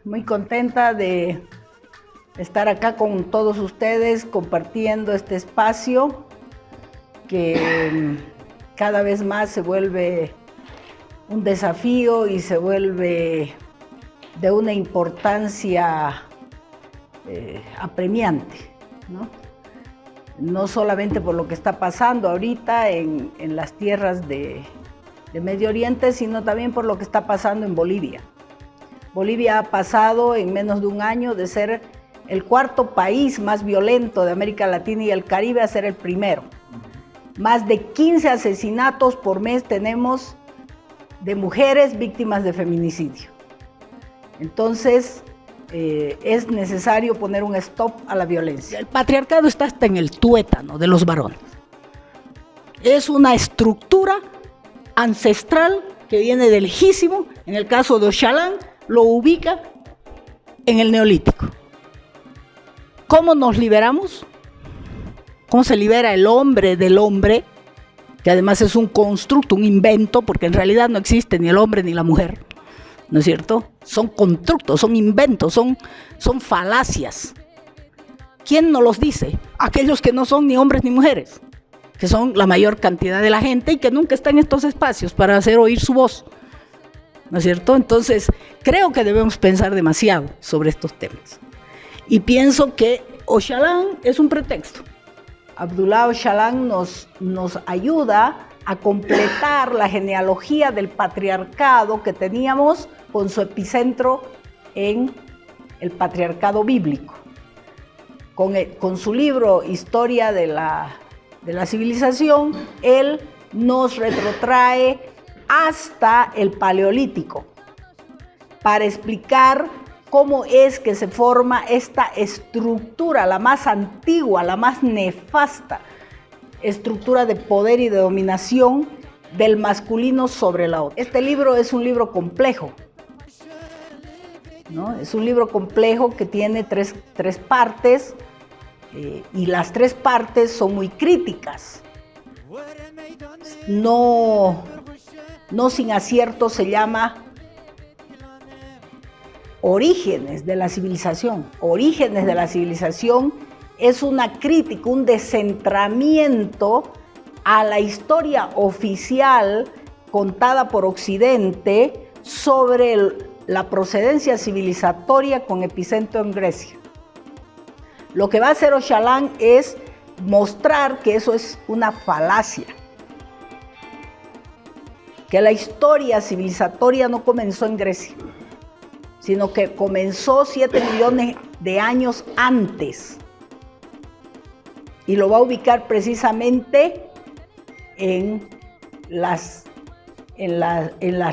muy contenta de estar acá con todos ustedes compartiendo este espacio que cada vez más se vuelve un desafío y se vuelve de una importancia apremiante, ¿no? No solamente por lo que está pasando ahorita en las tierras de Medio Oriente, sino también por lo que está pasando en Bolivia. Bolivia ha pasado en menos de un año de ser el cuarto país más violento de América Latina y el Caribe a ser el primero. Más de 15 asesinatos por mes tenemos de mujeres víctimas de feminicidio. Entonces, es necesario poner un stop a la violencia. El patriarcado está hasta en el tuétano de los varones. Es una estructura ancestral que viene de lejísimo. En el caso de Oxalán, lo ubica en el Neolítico. ¿Cómo nos liberamos? ¿Cómo se libera el hombre del hombre? Que además es un constructo, un invento, porque en realidad no existe ni el hombre ni la mujer, ¿no es cierto? Son constructos, son inventos, son falacias. ¿Quién nos los dice? Aquellos que no son ni hombres ni mujeres, que son la mayor cantidad de la gente y que nunca están en estos espacios para hacer oír su voz, ¿no es cierto? Entonces, creo que debemos pensar demasiado sobre estos temas. Y pienso que Oxalán es un pretexto. Abdullah Oxalán nos ayuda a completar la genealogía del patriarcado que teníamos con su epicentro en el patriarcado bíblico. Con su libro Historia de la civilización, él nos retrotrae hasta el Paleolítico para explicar cómo es que se forma esta estructura, la más antigua, la más nefasta estructura de poder y de dominación del masculino sobre la otra. Este libro es un libro complejo, ¿no? Es un libro complejo que tiene tres partes y las tres partes son muy críticas. No sin acierto se llama Orígenes de la civilización. Orígenes de la civilización es una crítica, un descentramiento a la historia oficial contada por Occidente sobre la procedencia civilizatoria con epicentro en Grecia. Lo que va a hacer Oxalán es mostrar que eso es una falacia, que la historia civilizatoria no comenzó en Grecia, sino que comenzó 7 millones de años antes. Y lo va a ubicar precisamente en las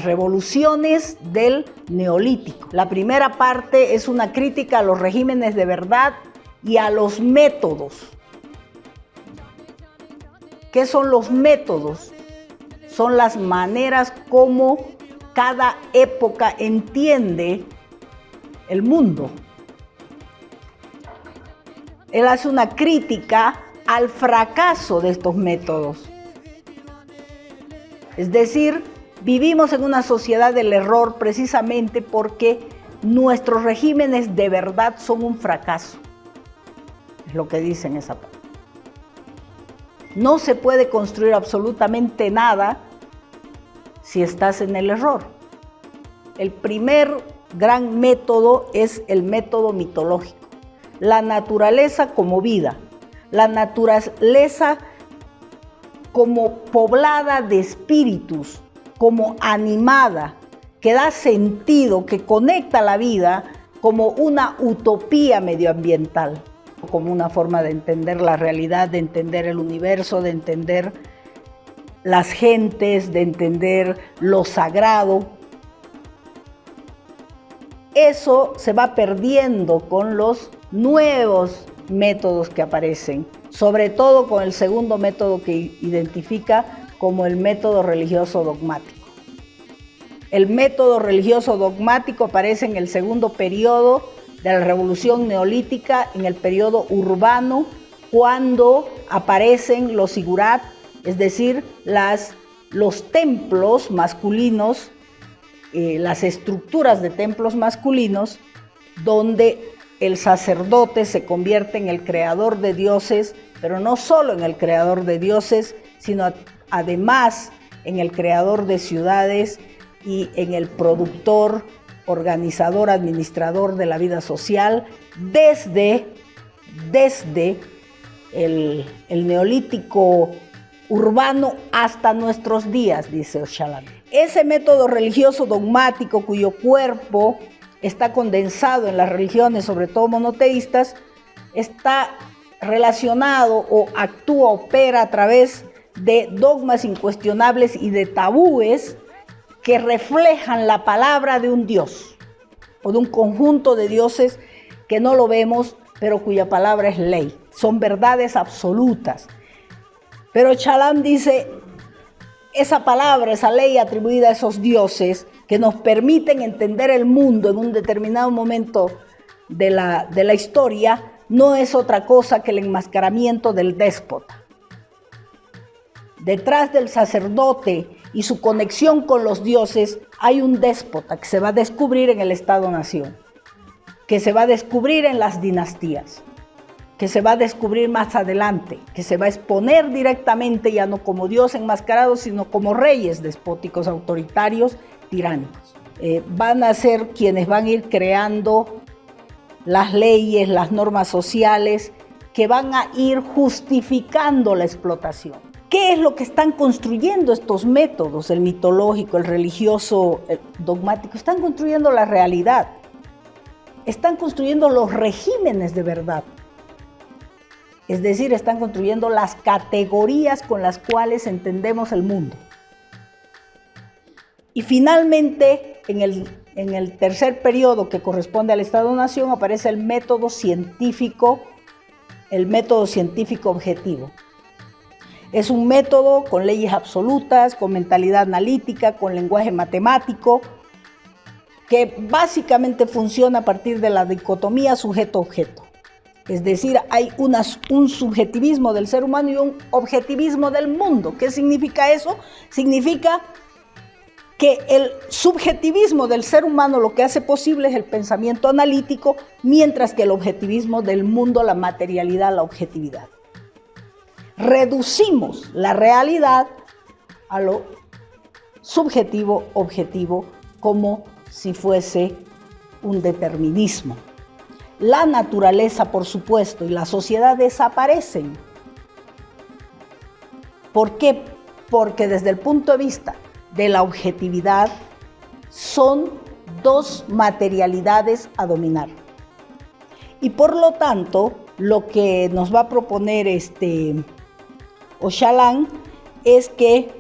revoluciones del Neolítico. La primera parte es una crítica a los regímenes de verdad y a los métodos. ¿Qué son los métodos? Son las maneras como cada época entiende el mundo. Él hace una crítica al fracaso de estos métodos. Es decir, vivimos en una sociedad del error precisamente porque nuestros regímenes de verdad son un fracaso. Es lo que dice en esa parte. No se puede construir absolutamente nada si estás en el error. El primer gran método es el método mitológico. La naturaleza como vida, la naturaleza como poblada de espíritus, como animada, que da sentido, que conecta la vida como una utopía medioambiental, como una forma de entender la realidad, de entender el universo, de entender las gentes, de entender lo sagrado. Eso se va perdiendo con los nuevos métodos que aparecen, sobre todo con el segundo método que identifica como el método religioso dogmático. El método religioso dogmático aparece en el segundo periodo de la Revolución Neolítica, en el periodo urbano, cuando aparecen los zigurat, es decir, los templos masculinos, las estructuras de templos masculinos donde el sacerdote se convierte en el creador de dioses, pero no solo en el creador de dioses, sino además en el creador de ciudades y en el productor, organizador, administrador de la vida social, desde el neolítico urbano hasta nuestros días, dice Ocalan. Ese método religioso dogmático cuyo cuerpo está condensado en las religiones, sobre todo monoteístas, está relacionado o actúa, opera a través de dogmas incuestionables y de tabúes que reflejan la palabra de un Dios o de un conjunto de dioses que no lo vemos, pero cuya palabra es ley. Son verdades absolutas. Pero Ocalan dice, esa palabra, esa ley atribuida a esos dioses que nos permiten entender el mundo en un determinado momento de la historia, no es otra cosa que el enmascaramiento del déspota. Detrás del sacerdote y su conexión con los dioses hay un déspota que se va a descubrir en el Estado-Nación, que se va a descubrir en las dinastías, que se va a descubrir más adelante, que se va a exponer directamente ya no como Dios enmascarado, sino como reyes despóticos, autoritarios, tiránicos. Van a ser quienes van a ir creando las leyes, las normas sociales, que van a ir justificando la explotación. ¿Qué es lo que están construyendo estos métodos, el mitológico, el religioso, el dogmático? Están construyendo la realidad, están construyendo los regímenes de verdad. Es decir, están construyendo las categorías con las cuales entendemos el mundo. Y finalmente, en el tercer periodo que corresponde al Estado-Nación, aparece el método científico objetivo. Es un método con leyes absolutas, con mentalidad analítica, con lenguaje matemático, que básicamente funciona a partir de la dicotomía sujeto-objeto. Es decir, hay un subjetivismo del ser humano y un objetivismo del mundo. ¿Qué significa eso? Significa que el subjetivismo del ser humano lo que hace posible es el pensamiento analítico, mientras que el objetivismo del mundo, la materialidad, la objetividad. Reducimos la realidad a lo subjetivo, objetivo, como si fuese un determinismo. La naturaleza, por supuesto, y la sociedad desaparecen. ¿Por qué? Porque desde el punto de vista de la objetividad son dos materialidades a dominar. Y por lo tanto, lo que nos va a proponer Ocalan es que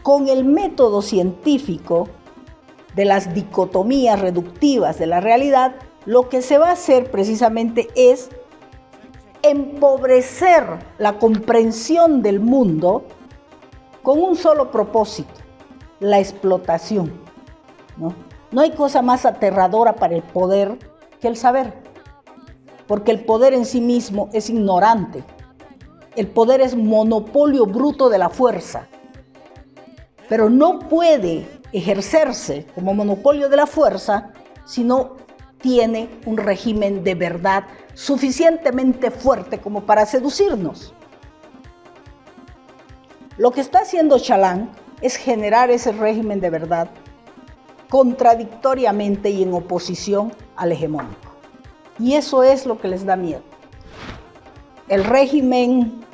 con el método científico de las dicotomías reductivas de la realidad, lo que se va a hacer precisamente es empobrecer la comprensión del mundo con un solo propósito: la explotación, ¿no? No hay cosa más aterradora para el poder que el saber, porque el poder en sí mismo es ignorante. El poder es monopolio bruto de la fuerza, pero no puede ejercerse como monopolio de la fuerza si no tiene un régimen de verdad suficientemente fuerte como para seducirnos. Lo que está haciendo Ocalan es generar ese régimen de verdad contradictoriamente y en oposición al hegemónico. Y eso es lo que les da miedo. El régimen,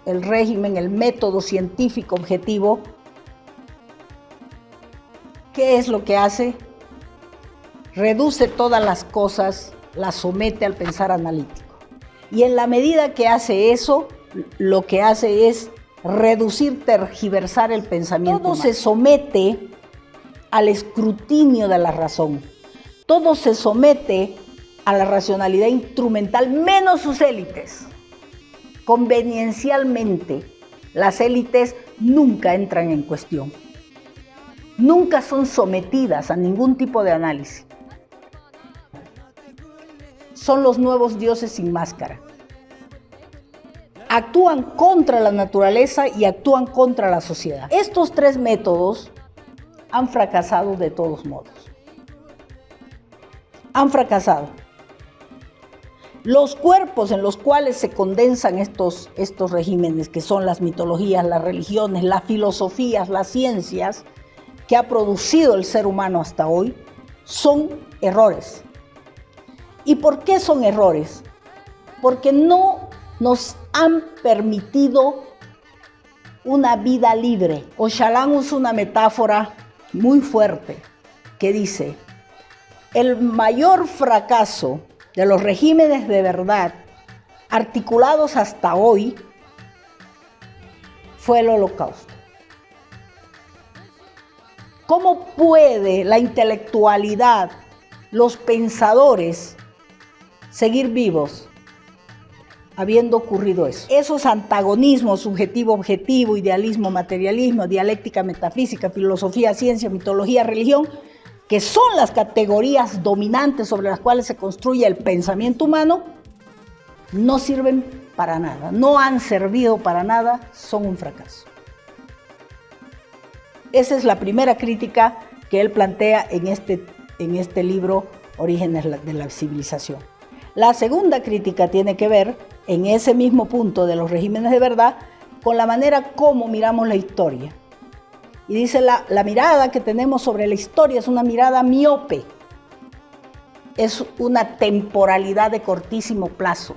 el método científico objetivo, ¿qué es lo que hace? Reduce todas las cosas, las somete al pensar analítico. Y en la medida que hace eso, lo que hace es reducir, tergiversar el pensamiento humano. Todo se somete al escrutinio de la razón. Todo se somete a la racionalidad instrumental, menos sus élites. Conveniencialmente, las élites nunca entran en cuestión. Nunca son sometidas a ningún tipo de análisis. Son los nuevos dioses sin máscara. Actúan contra la naturaleza y actúan contra la sociedad. Estos tres métodos han fracasado de todos modos. han fracasado. Los cuerpos en los cuales se condensan estos regímenes, que son las mitologías, las religiones, las filosofías, las ciencias que ha producido el ser humano hasta hoy, son errores. ¿Y por qué son errores? Porque no nos han permitido una vida libre. Oxalá usa una metáfora muy fuerte que dice: el mayor fracaso de los regímenes de verdad articulados hasta hoy fue el Holocausto. ¿Cómo puede la intelectualidad, los pensadores, seguir vivos habiendo ocurrido eso? Esos antagonismos, subjetivo-objetivo, idealismo-materialismo, dialéctica metafísica, filosofía, ciencia, mitología, religión, que son las categorías dominantes sobre las cuales se construye el pensamiento humano, no sirven para nada, no han servido para nada, son un fracaso. Esa es la primera crítica que él plantea en este libro, Orígenes de la Civilización. La segunda crítica tiene que ver, en ese mismo punto de los regímenes de verdad, con la manera como miramos la historia. Y dice, la mirada que tenemos sobre la historia es una mirada miope, es una temporalidad de cortísimo plazo.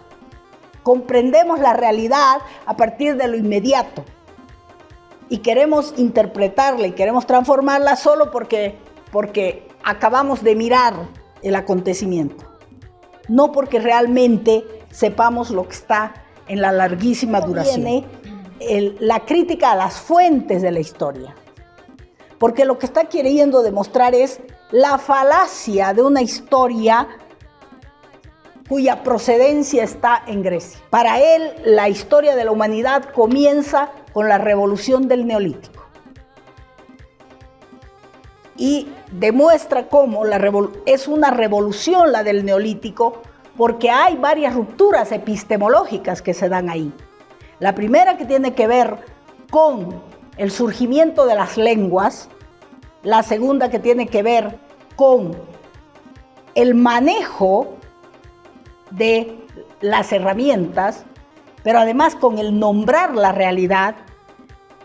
Comprendemos la realidad a partir de lo inmediato y queremos interpretarla y queremos transformarla solo porque acabamos de mirar el acontecimiento, no porque realmente sepamos lo que está en la larguísima duración. Viene la crítica a las fuentes de la historia, porque lo que está queriendo demostrar es la falacia de una historia cuya procedencia está en Grecia. Para él, la historia de la humanidad comienza con la revolución del Neolítico. Y demuestra cómo es una revolución la del Neolítico, porque hay varias rupturas epistemológicas que se dan ahí. La primera, que tiene que ver con el surgimiento de las lenguas. La segunda, que tiene que ver con el manejo de las herramientas, pero además con el nombrar la realidad,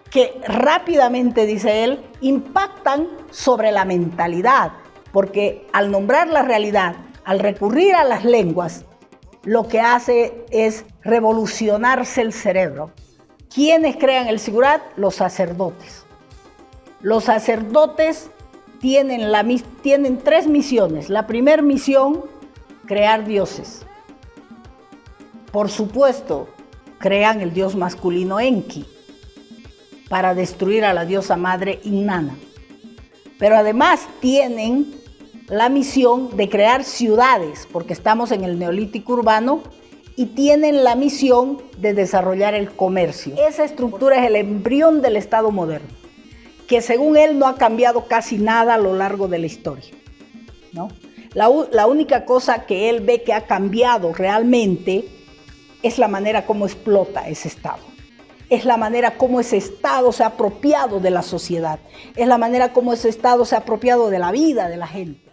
que rápidamente, dice él, impactan sobre la mentalidad, porque al nombrar la realidad, al recurrir a las lenguas, lo que hace es revolucionarse el cerebro. ¿Quiénes crean el Sigurat? Los sacerdotes. Los sacerdotes tienen tres misiones. La primera misión, crear dioses. Por supuesto, crean el dios masculino Enki para destruir a la diosa madre Inanna. Pero además tienen la misión de crear ciudades, porque estamos en el Neolítico urbano, y tienen la misión de desarrollar el comercio. Esa estructura es el embrión del Estado moderno, que según él no ha cambiado casi nada a lo largo de la historia, ¿no? La única cosa que él ve que ha cambiado realmente es la manera como explota ese Estado. Es la manera como ese Estado se ha apropiado de la sociedad. Es la manera como ese Estado se ha apropiado de la vida de la gente.